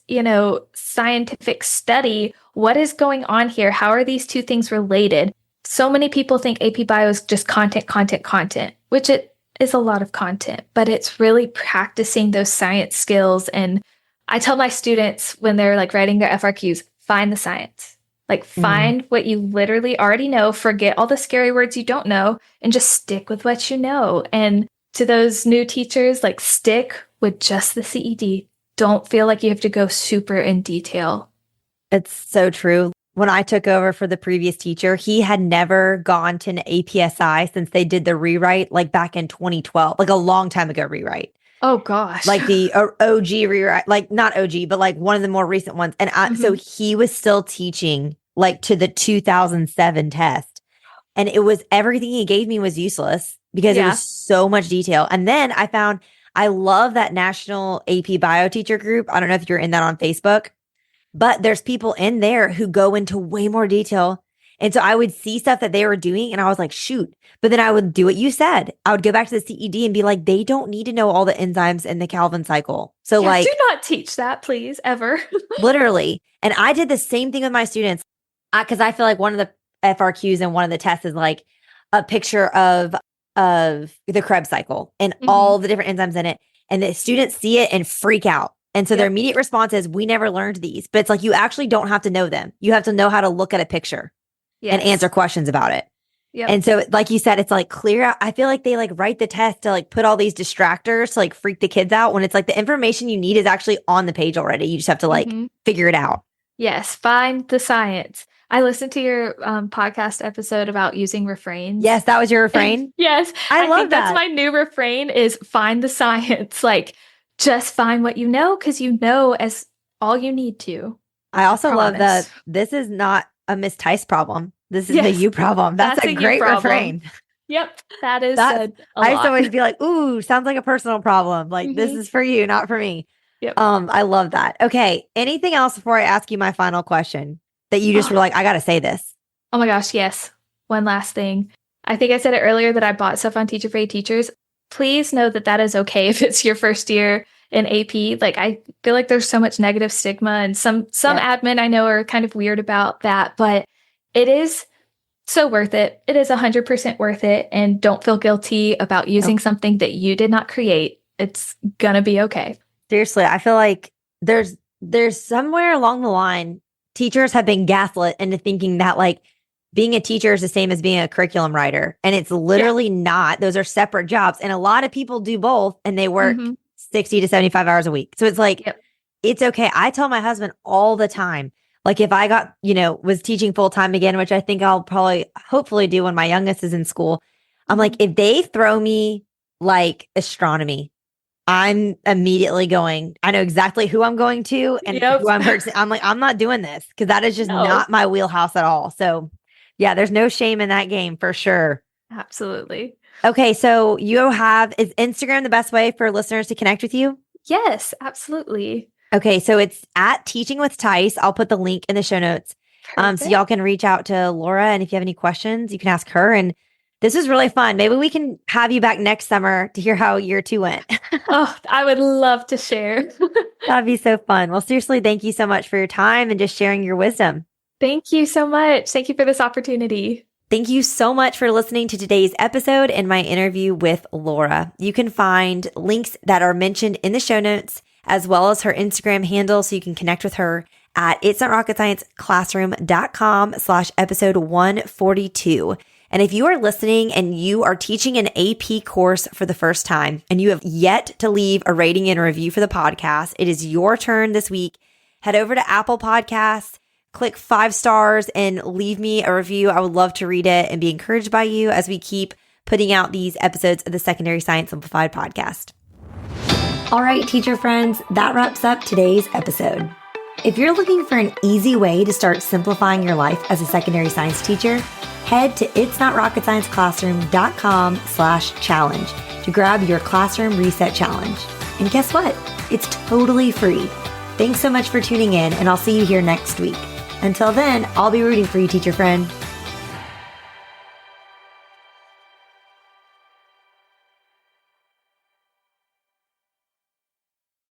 [SPEAKER 2] scientific study. What is going on here? How are these two things related? So many people think AP Bio is just content, which it is a lot of content, but it's really practicing those science skills. And I tell my students when they're like writing their FRQs, find the science. Like, find what you literally already know, forget all the scary words you don't know, and just stick with what you know. And to those new teachers, like, stick with just the CED. Don't feel like you have to go super in detail.
[SPEAKER 1] It's so true. When I took over for the previous teacher, he had never gone to an APSI since they did the rewrite, like back in 2012, like a long time ago rewrite.
[SPEAKER 2] Oh, gosh.
[SPEAKER 1] Like the OG rewrite, like not OG, but like one of the more recent ones. And so he was still teaching like to the 2007 test. And it was everything he gave me was useless because it was so much detail. And then I love that national AP bio teacher group. I don't know if you're in that on Facebook, but there's people in there who go into way more detail And so I would see stuff that they were doing and I was like, shoot. But then I would do what you said. I would go back to the CED and be like, they don't need to know all the enzymes in the Calvin cycle. So like,
[SPEAKER 2] do not teach that, please, ever.
[SPEAKER 1] literally. And I did the same thing with my students because I feel like one of the FRQs and one of the tests is like a picture of the Krebs cycle and all the different enzymes in it. And the students see it and freak out. And so their immediate response is, we never learned these. But it's like, you actually don't have to know them. You have to know how to look at a picture and answer questions about it.
[SPEAKER 2] Yep.
[SPEAKER 1] And so, like you said, it's like clear out. I feel like they like write the test to like put all these distractors to like freak the kids out when it's like the information you need is actually on the page already. You just have to like figure it out.
[SPEAKER 2] Yes. Find the science. I listened to your podcast episode about using refrains.
[SPEAKER 1] Yes, that was your refrain.
[SPEAKER 2] Yes.
[SPEAKER 1] I love
[SPEAKER 2] think
[SPEAKER 1] that.
[SPEAKER 2] That's my new refrain is find the science. Like just find what you know because you know as all you need to.
[SPEAKER 1] I also love that this is not a Miss Tice problem. This is a you problem. That's a great refrain.
[SPEAKER 2] Yep. That is a
[SPEAKER 1] I used to always be like, ooh, sounds like a personal problem. Like this is for you, not for me.
[SPEAKER 2] Yep.
[SPEAKER 1] I love that. Okay. Anything else before I ask you my final question that you just were like, I got to say this?
[SPEAKER 2] Oh my gosh. Yes. One last thing. I think I said it earlier that I bought stuff on Teach Afraid Teachers. Please know that that is okay if it's your first year in AP. Like I feel like there's so much negative stigma and some admin I know are kind of weird about that, but it is so worth it. It is 100% worth it. And don't feel guilty about using something that you did not create. It's gonna be okay.
[SPEAKER 1] Seriously, I feel like there's somewhere along the line, teachers have been gaslit into thinking that like being a teacher is the same as being a curriculum writer. And it's literally not. Those are separate jobs. And a lot of people do both and they work 60 to 75 hours a week. So it's like, it's okay. I tell my husband all the time, like if I got, was teaching full time again, which I think I'll hopefully do when my youngest is in school. I'm like, if they throw me like astronomy, I'm immediately going, I know exactly who I'm going to and who I'm purchasing. I'm like, I'm not doing this because that is just not my wheelhouse at all. So yeah, there's no shame in that game for sure.
[SPEAKER 2] Absolutely.
[SPEAKER 1] Okay. So is Instagram the best way for listeners to connect with you?
[SPEAKER 2] Yes, absolutely.
[SPEAKER 1] Okay. So it's at Teaching with Tice. I'll put the link in the show notes. So y'all can reach out to Laura. And if you have any questions, you can ask her. And this is really fun. Maybe we can have you back next summer to hear how year 2 went.
[SPEAKER 2] Oh, I would love to share.
[SPEAKER 1] That'd be so fun. Well, seriously, thank you so much for your time and just sharing your wisdom.
[SPEAKER 2] Thank you so much. Thank you for this opportunity.
[SPEAKER 1] Thank you so much for listening to today's episode and my interview with Laura. You can find links that are mentioned in the show notes, as well as her Instagram handle so you can connect with her at itsnotrocketscienceclassroom.com/episode 142. And if you are listening and you are teaching an AP course for the first time and you have yet to leave a rating and a review for the podcast, it is your turn this week. Head over to Apple Podcasts, click 5 stars and leave me a review. I would love to read it and be encouraged by you as we keep putting out these episodes of the Secondary Science Simplified podcast. All right, teacher friends, that wraps up today's episode. If you're looking for an easy way to start simplifying your life as a secondary science teacher, head to itsnotrocketscienceclassroom.com/challenge to grab your classroom reset challenge. And guess what? It's totally free. Thanks so much for tuning in, and I'll see you here next week. Until then, I'll be rooting for you, teacher friend.